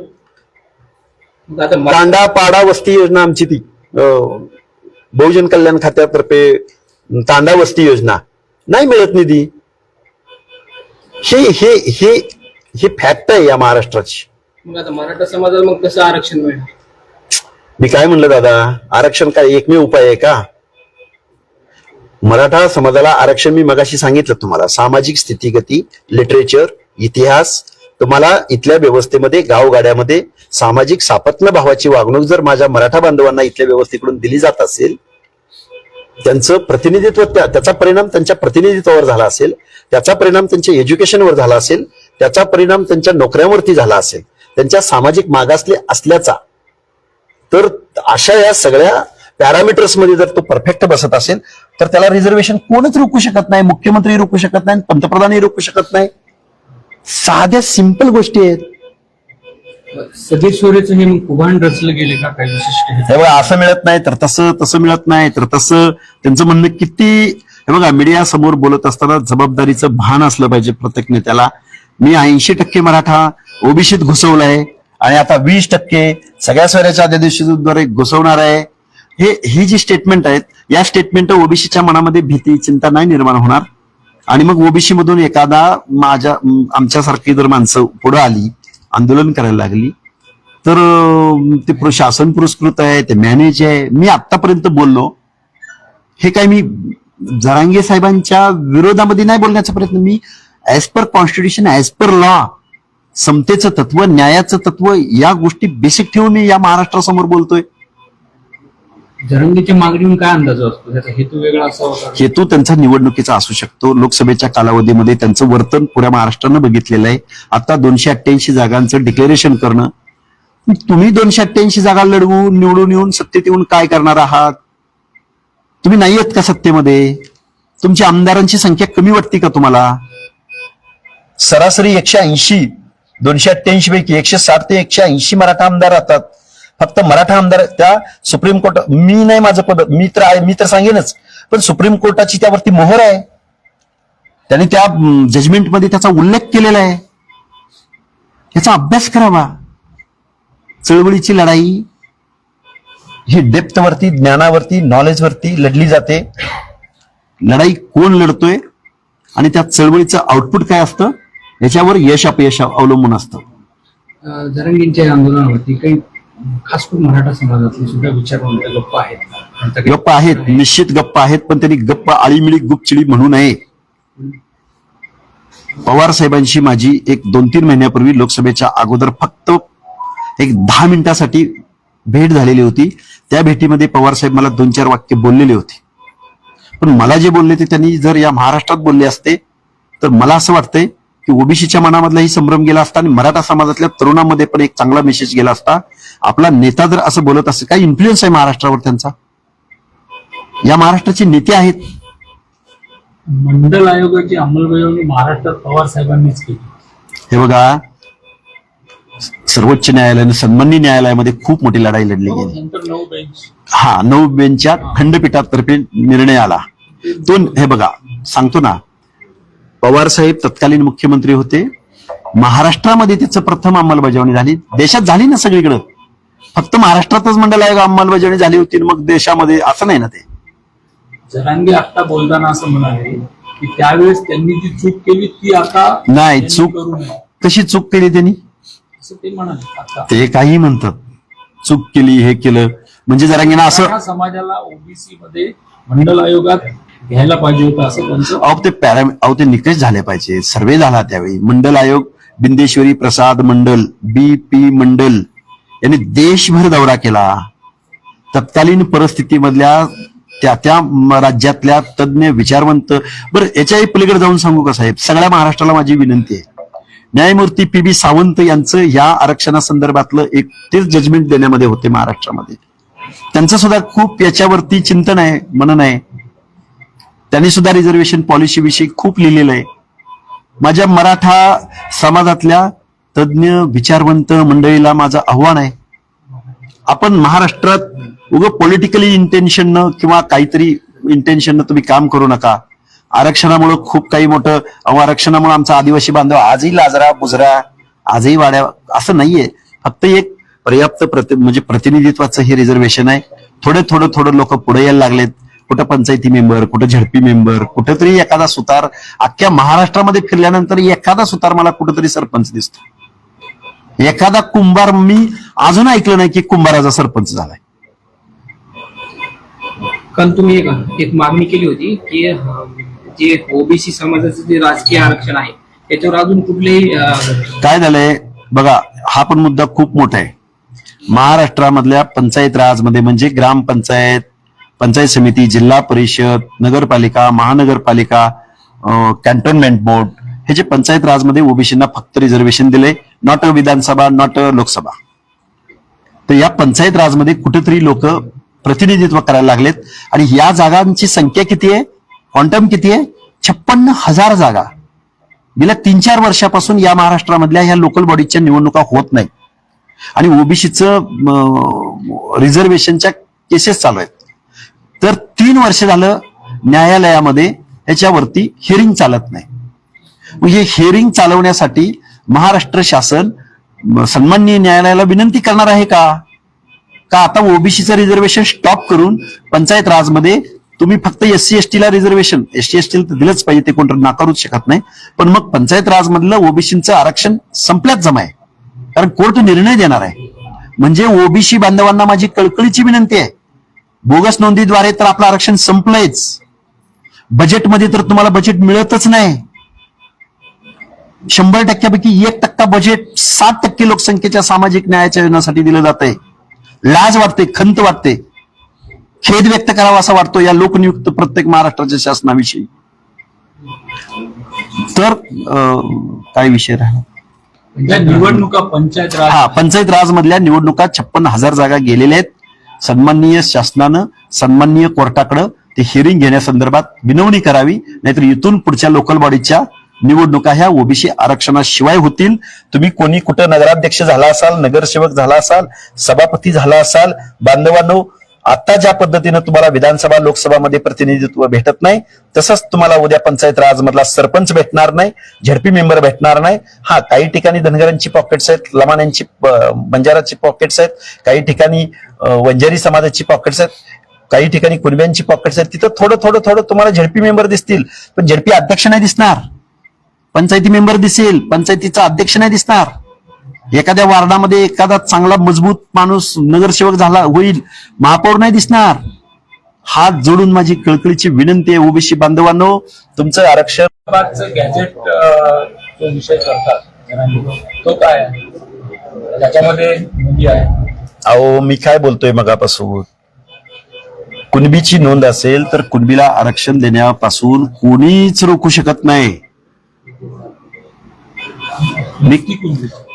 तांडा पाडा वस्ती योजना आमची ती बहुजन कल्याण खात्यातर्फे तांडा वस्ती योजना नाही मिळत निधी. हे फॅक्ट आहे या महाराष्ट्राची. मग आता मराठा समाजाला मग कसं आरक्षण मिळणार? मी काय म्हणलं दादा, आरक्षण काय एकमेव उपाय आहे का? मराठा समाजाला आरक्षण मी मगाशी सांगितलं तुम्हाला, सामाजिक स्थितीगती, लिटरेचर, इतिहास, तुम्हाला इथल्या व्यवस्थेमध्ये गावगाड्यामध्ये सामाजिक सापत्न भावाची वागणूक जर माझ्या मराठा बांधवांना इथल्या व्यवस्थेकडून दिली जात असेल, त्यांचं प्रतिनिधित्व, त्याचा परिणाम त्यांच्या प्रतिनिधित्वावर झाला असेल, त्याचा परिणाम त्यांच्या एज्युकेशनवर झाला असेल, त्याचा परिणाम त्यांच्या नोकऱ्यांवरती झाला असेल, त्यांच्या सामाजिक मागासले असल्याचा, तर अशा या सगळ्या पॅरामीटर्स मध्ये जर तो परफेक्ट बसत असेल तर त्याला रिझर्वेशन कोणच रोखू शकत नाही. मुख्यमंत्री रोखू शकत नाही, पंतप्रधानही रोखू शकत नाही. साध्या सिंपल गोष्टी आहेत. सगळेश्वरीचं हे मग कुभांड रचलं गेले का काय विशिष्ट? तेव्हा असं मिळत नाही तर तसं मिळत नाही तर तसं, त्यांचं म्हणणं किती. हे बघा, मीडिया समोर बोलत असताना जबाबदारीचं भान असलं पाहिजे प्रत्येक नेत्याला. मी 80% मराठा ओबीसीत घुसवलाय आणि आता 20% सगळ्या स्वराज्य अध्यादेशाद्वारे घुसवणार आहे. ही जी स्टेटमेंट आहेत, या स्टेटमेंट ओबीसीच्या मनामध्ये भीती चिंता नाही निर्माण होणार. आणि मग ओबीसी मधून एखादा आमच्यासारखी जर माणसं पुढे आली, आंदोलन करायला लागली, तर ते शासन पुरस्कृत आहे, ते मॅनेज आहे. मी आतापर्यंत बोललो, हे काय मी जरांगे साहेबांच्या विरोधामध्ये नाही बोलण्याचा प्रयत्न, मी as per constitution, as per law, समतेचं तत्व, न्यायाचं तत्व, या गोष्टी बेसिक ठेवून मी या महाराष्ट्रासमोर बोलतोय. जरंगीच्या मागणीहून काय अंदाज असतो? त्याचा हेतू वेगळा असावा? हेतू त्यांचा निवडणुकीचा असू शकतो. लोकसभेच्या कालावधीमध्ये त्यांचं वर्तन पुऱ्या महाराष्ट्रानं बघितलेलं आहे. आता 288 जागांचं डिक्लेरेशन करणं, तुम्ही 288 जागा लढवून निवडून येऊन सत्तेत येऊन काय करणार आहात? तुम्ही नाही आहेत का सत्तेमध्ये? तुमची आमदारांची संख्या कमी वाटते का तुम्हाला? सरासरी 180, 288 पैकी 160 ते 180 मराठा आमदार राहतात. फक्त मराठा आमदार त्या सुप्रीम कोर्ट, मी नाही माझं पद, मी तर सांगेनच, पण सुप्रीम कोर्टाची त्यावरती मोहर आहे. त्यांनी त्या जजमेंटमध्ये त्याचा उल्लेख केलेला आहे. याचा अभ्यास करावा. चळवळीची लढाई ही डेप्थवरती, ज्ञानावरती, नॉलेजवरती लढली जाते. लढाई कोण लढतोय आणि त्या चळवळीचं आउटपुट काय असतं याच्यावर यश अपयश अवलंबून असतं. जरंगींच्या आंदोलनावरती काही खास करून मराठा समाजातले सुद्धा विचारवंत गप्पा आहेत. गप्पा आहेत, निश्चित गप्पा आहेत, पण त्यांनी गप्पा आळीमिळी गुपचिडी म्हणू नये. पवार साहेबांशी माझी एक 2-3 महिन्यापूर्वी लोकसभेच्या अगोदर फक्त एक 10 मिनिटासाठी भेट झालेली होती. त्या भेटीमध्ये पवार साहेब मला 2-4 वाक्य बोललेले होते. पण मला जे बोलले ते त्यांनी जर या महाराष्ट्रात बोलले असते तर मला असं वाटतंय की ओबीसीच्या मनामधलाही संभ्रम गेला असता आणि मराठा समाजातल्या तरुणांमध्ये पण एक चांगला मेसेज गेला असता. आपला नेता जर असं बोलत असेल, काय इन्फ्लुएन्स आहे महाराष्ट्रावर त्यांचा? या महाराष्ट्राचे नेते आहेत. मंडल आयोगाची अंमलबजावणी महाराष्ट्रात पवार साहेबांनीच केली. हे बघा, सर्वोच्च न्यायालयाने सन्माननीय न्यायालयामध्ये खूप मोठी लढाई लढली गेली. नंतर 9 बेंच. 9 बेंचच्या खंडपीठातर्फे निर्णय आला. तो हे बघा सांगतो ना, पवार साहेब तत्कालीन मुख्यमंत्री होते. महाराष्ट्रामध्ये त्याचं प्रथम अंमलबजावणी झाली. देशात झाली ना सगळीकडे, फक्त महाराष्ट्रातच मंडल आयोग अंमलबजावणी झाली होती, मग देशामध्ये असं नाही ना. ते जरांगे आता बोलताना असं म्हणाले की त्यावेळेस त्यांनी जी चूक केली ती आता नाही, त्यांनी चूक करू नये, कशी चूक केली त्यांनी? असं ते म्हणाले. आता ते काही म्हणतात, चूक केली, हे केलं, म्हणजे जरांगेना असं मराठा समाजाला ओबीसी मध्ये मंडल आयोगात घ्यायला पाहिजे होतं असं त्यांचं. ते निकष झाले पाहिजे. सर्वे झाला त्यावेळी. मंडल आयोग बिंदेश्वरी प्रसाद मंडल, BP मंडल यांनी देशभर दौरा केला. तत्कालीन परिस्थितीमधल्या त्या राज्यातल्या तज्ञ विचारवंत. बरं, याच्याही पलीकडे जाऊन सांगू का साहेब, सगळ्या महाराष्ट्राला माझी विनंती आहे, न्यायमूर्ती PB सावंत यांचं या आरक्षणासंदर्भातलं एक तेच जजमेंट देण्यामध्ये होते महाराष्ट्रामध्ये. त्यांचं सुद्धा खूप याच्यावरती चिंतन आहे, मनन आहे. त्यांनी सुद्धा रिझर्वेशन पॉलिसी विषयी खूप लिहिलेलं आहे. माझ्या मराठा समाजातल्या तज्ञ विचारवंत मंडळीला माझं आव्हान आहे, आपण महाराष्ट्रात उगं पॉलिटिकली इंटेन्शननं किंवा काहीतरी इंटेन्शननं तुम्ही काम करू नका. आरक्षणामुळे खूप काही मोठं, आरक्षणामुळे आमचा आदिवासी बांधव आजही लाजरा बुजरा, आजही वाड्या, असं नाहीये. फक्त एक पर्याप्त म्हणजे प्रतिनिधित्वाचं हे रिझर्वेशन आहे. थोडं लोक पुढे यायला लागलेत. कुठं पंचायती मेंबर, कुठं झडपी मेंबर, कुठेतरी एखादा सुतार. अख्ख्या महाराष्ट्रामध्ये फिरल्यानंतर एखादा सुतार मला कुठेतरी सरपंच दिसतो. एखादा कुंभार मी अजून ऐकलं नाही की कुंभाराचा सरपंच झालाय. काल तुम्ही एक मागणी केली होती की जे ओबीसी समाजाचं जे राजकीय आरक्षण आहे त्याच्यावर अजून कुठलेही काय झालंय बघा, हा पण मुद्दा खूप मोठा आहे. महाराष्ट्रामधल्या पंचायत राजमध्ये म्हणजे ग्रामपंचायत, पंचायत समिती, जिल्हा परिषद, नगरपालिका, महानगरपालिका, कॅन्टोन्मेंट बोर्ड, हे जे पंचायत राजमध्ये ओबीसींना फक्त रिझर्वेशन दिले, not a Vidhan Sabha, not a Lok Sabha. तर या पंचायत राजमध्ये कुठेतरी लोक प्रतिनिधित्व करायला लागलेत. आणि या जागांची संख्या किती आहे, क्वांटम किती आहे? 56,000 जागा. गेल्या 3-4 वर्षापासून या महाराष्ट्रामधल्या ह्या लोकल बॉडीच्या निवडणुका होत नाही. आणि ओबीसीचं रिझर्वेशनच्या केसेस चालू आहेत. तर 3 वर्ष झालं न्यायालयामध्ये याच्यावरती हिअरिंग चालत नाही. म्हणजे हिअरिंग चालवण्यासाठी महाराष्ट्र शासन सन्माननीय न्यायालयाला विनंती करणार आहे का आता ओबीसीचं रिझर्वेशन स्टॉप करून पंचायत राजमध्ये तुम्ही फक्त SC ST ला रिझर्वेशन, SC ST तर दिलंच पाहिजे, ते कोण नाकारूच शकत नाही, पण मग पंचायत राजमधलं ओबीसीचं आरक्षण संपल्यात जमा आहे, कारण कोर्ट निर्णय देणार आहे. म्हणजे ओबीसी बांधवांना माझी कळकळीची विनंती आहे, बोगस नोंदीद्वारे तर आपलं आरक्षण संपलंयच. बजेटमध्ये तर तुम्हाला बजेट मिळतच नाही. 100% 1% बजेट 60% लोकसंख्येच्या सामाजिक न्यायाच्या योजनासाठी दिलं जात आहे. लाज वाटते, खंत वाटते, खेद व्यक्त करावा असा वाटतो या लोकनियुक्त प्रत्येक महाराष्ट्राच्या शासनाविषयी. तर काय विषय राहिला? निवडणुका पंचायत राज. पंचायत राज मधल्या निवडणुका 56,000 जागा गेलेल्या आहेत. सन्माननीय शासनानं सन्माननीय कोर्टाकडे ते हिअरिंग घेण्यासंदर्भात विनवणी करावी, नाहीतर इथून पुढच्या लोकल बॉडीच्या निवडणुका ह्या ओबीसी आरक्षणाशिवाय होतील. तुम्ही कोणी कुठं नगराध्यक्ष झाला असाल, नगरसेवक झाला असाल, सभापती झाला असाल, बांधवांनो, आता ज्या पद्धतीनं तुम्हाला विधानसभा लोकसभामध्ये प्रतिनिधित्व भेटत नाही, तसंच तुम्हाला उद्या पंचायत राज मधला सरपंच भेटणार नाही, झडपी मेंबर भेटणार नाही. काही ठिकाणी धनगरांची पॉकेट्स आहेत, लमाण्यांची, बंजाराची पॉकेट्स आहेत, काही ठिकाणी वंजारी समाजाची पॉकेट्स आहेत, काही ठिकाणी कुणब्यांची पॉकेट्स आहेत. तिथं थोडं तुम्हाला झडपी मेंबर दिसतील, पण झडपी अध्यक्ष नाही दिसणार. पंचायती मेंबर दिसेल, पंचायतीचा अध्यक्ष नाही दिसणार. एखाद्या वार्डामध्ये एखादा चांगला मजबूत माणूस नगरसेवक झाला होईल, महापौर नाही दिसणार. हात जोडून माझी कळकळीची विनंती आहे ओबीसी बांधवांनो, तुमचं आरक्षण. गॅजेट जो विषय करतात तो काय आहे, त्याच्यामध्ये नोंदी आहे. अहो मी काय बोलतोय मगापासून, कुणबीची नोंद असेल तर कुणबीला आरक्षण देण्यापासून कोणीच रोखू शकत नाही.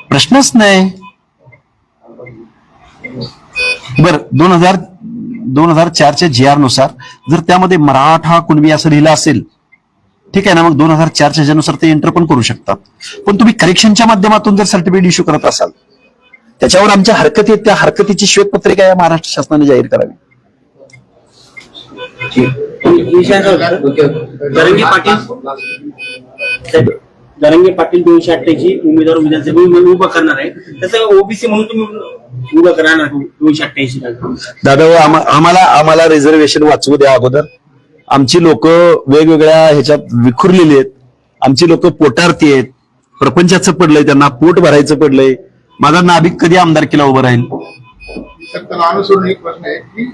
प्रश्नच नाही. बर 2004च्या GR नुसार जर त्यामध्ये मराठा कुणबी असं लिहिलं असेल, ठीक आहे ना, मग 2004च्या ह्याच्यानुसार ते एंटर पण करू शकतात. पण तुम्ही करेक्शनच्या माध्यमातून जर सर्टिफिकेट इश्यू करत असाल, त्याच्यावर आमच्या हरकती आहेत, त्या हरकतीची श्वेतपत्रिका या महाराष्ट्र शासनाने जाहीर करावी. विषय असा होता, जरांगे पाटील 288 उमेदवार विधानसभेत उभं करणार आहे, तसं ओबीसी म्हणून तुम्ही उभं करणार 288. दादा आम्हाला रिझर्वेशन वाचवू द्या अगोदर. आमची लोक वेगवेगळ्या ह्याच्यात विखुरलेली आहेत. आमची लोक पोटारती आहेत, प्रपंचाचं पडलंय, त्यांना पोट भरायचं पडलंय. माझा नाभिक कधी आमदारकीला उभं राहील? तर त्याला अनुसरून एक प्रश्न आहे की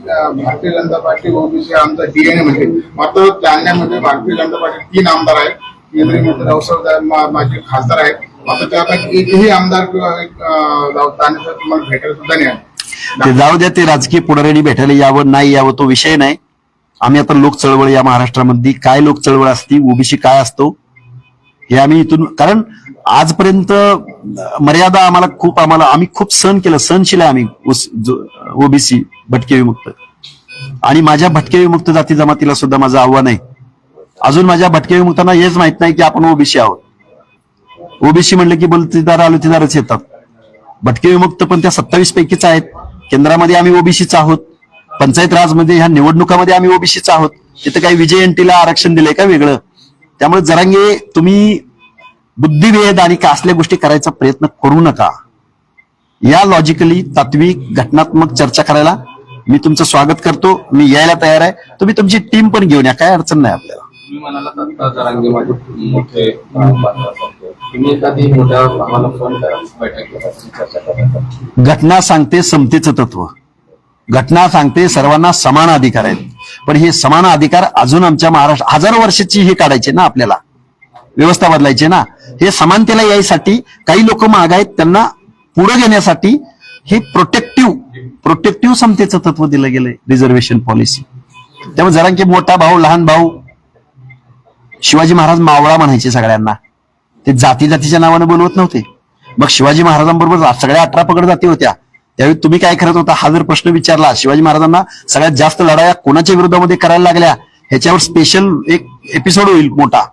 भारतीय जनता पार्टी ओबीसी आमचा डीएनए म्हणजे मात्र जालन्यामध्ये भारतीय जनता पार्टी 3 आमदार आहेत. केंद्रीय मंत्री रावसाहेब माझे खासदार आहेत. मात्र त्यापैकी एकही आमदार किंवा जाण्याचं तुम्हाला भेटायला सुद्धा नाही आलं. ते जाऊ द्या, ते राजकीय पुढाऱ्यांनी भेटायला यावं नाही यावं तो विषय नाही. आम्ही आता लोक चळवळ या महाराष्ट्रामध्ये काय लोक चळवळ असती, ओबीसी काय असतो हे आम्ही इथून, कारण आजपर्यंत मर्यादा आम्ही खूप सहन केलं, सहनशील आहे आम्ही ओबीसी भटके विमुक्त. आणि माझ्या भटके विमुक्त जाती जमातीला सुद्धा माझं आव्हान आहे. अजून माझ्या भटके विमुक्तांना हेच माहित नाही की आपण ओबीसी आहोत. ओबीसी म्हणलं की बलुतेदार आलुतेदारच येतात. भटके विमुक्त पण त्या 27 पैकीच आहेत. केंद्रामध्ये आम्ही ओबीसीच आहोत, पंचायत राजमध्ये ह्या निवडणुकामध्ये आम्ही ओबीसीच आहोत. तिथं काही विजय एनटीला आरक्षण दिलंय का वेगळं? त्यामुळे जरांगे तुम्ही बुद्धिभेद आणि का असल्या गोष्टी करायचा प्रयत्न करू नका. या लॉजिकली तात्विक घटनात्मक चर्चा करायला मी तुमचं स्वागत करतो. मी यायला तयार आहे. तुम्ही तुमची टीम पण घेऊन या, काय अडचण नाही आपल्याला. तुम्ही म्हणाला आता जरांगे माझे मोठे तुम्ही एखादी मोठ्या आम्हाला फोन करा, बैठक चर्चा करा. घटना सांगते समतेचं तत्व, घटना सांगते सर्वांना समान अधिकार आहेत. पण हे समान अधिकार अजून आमच्या महाराष्ट्र 1000 वर्षाची हे काढायचे ना, आपल्याला व्यवस्था बदलायची ना. हे समानतेला यायसाठी काही लोक माग आहेत, त्यांना पुढे घेण्यासाठी हे प्रोटेक्टिव्ह समतेचं तत्व दिलं गेलंय, रिझर्वेशन पॉलिसी. त्यामुळे जरांगे मोठा भाऊ लहान भाऊ, शिवाजी महाराज मावळा म्हणायचे सगळ्यांना, ते जातीच्या नावानं बोलवत नव्हते. मग शिवाजी महाराजांबरोबर सगळ्या 18 पगड जाती होत्या. त्यावेळी तुम्ही काय करत होता हा जर प्रश्न विचारला, शिवाजी महाराजांना सगळ्यात जास्त लढाया कोणाच्या विरोधामध्ये करायला लागल्या ह्याच्यावर स्पेशल एक एपिसोड होईल मोठा.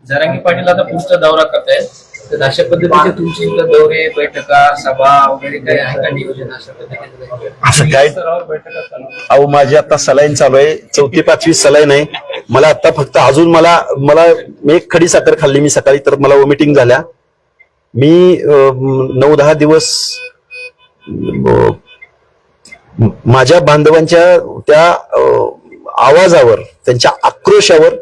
जरांगे पाटील आता पुढचा दौरा करतायत, तर अशा पद्धतीचे तुमची दौरे, बैठका, सभा वगैरे काही आहे का नियोजन अशा पद्धतीने? असं काय अहो, माझी आता सलाईन चालू आहे, 4थी 5वी सलाईन आहे. मला आता फक्त अजून मला मी एक खडी साखर खाल्ली मी सकाळी, तर मला वॉमिटिंग झाल्या. मी 9-10 दिवस माझ्या बांधवांच्या त्या आवाजावर, त्यांच्या आक्रोशावर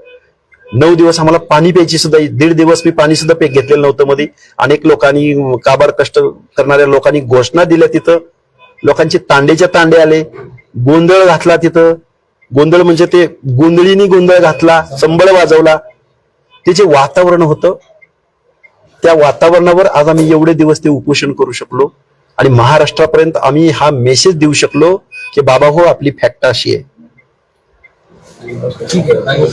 9 दिवस आम्हाला पाणी प्यायची सुद्धा, 1.5 दिवस मी पाणी सुद्धा घेतलेलं नव्हतं. मध्ये अनेक लोकांनी, काबार कष्ट करणाऱ्या लोकांनी घोषणा दिल्या. तिथं लोकांचे तांडेच्या तांडे आले, गोंधळ घातला. तिथं गोंधळ म्हणजे ते गोंधळीनी गोंधळ घातला, संबळ वाजवला. ते जे वातावरण होतं, त्या वातावरणावर आज आम्ही एवढे दिवस ते उपोषण करू शकलो आणि महाराष्ट्रापर्यंत आम्ही हा मेसेज देऊ शकलो की बाबा हो, आपली फॅक्ट अशी आहे. ठीक आहे.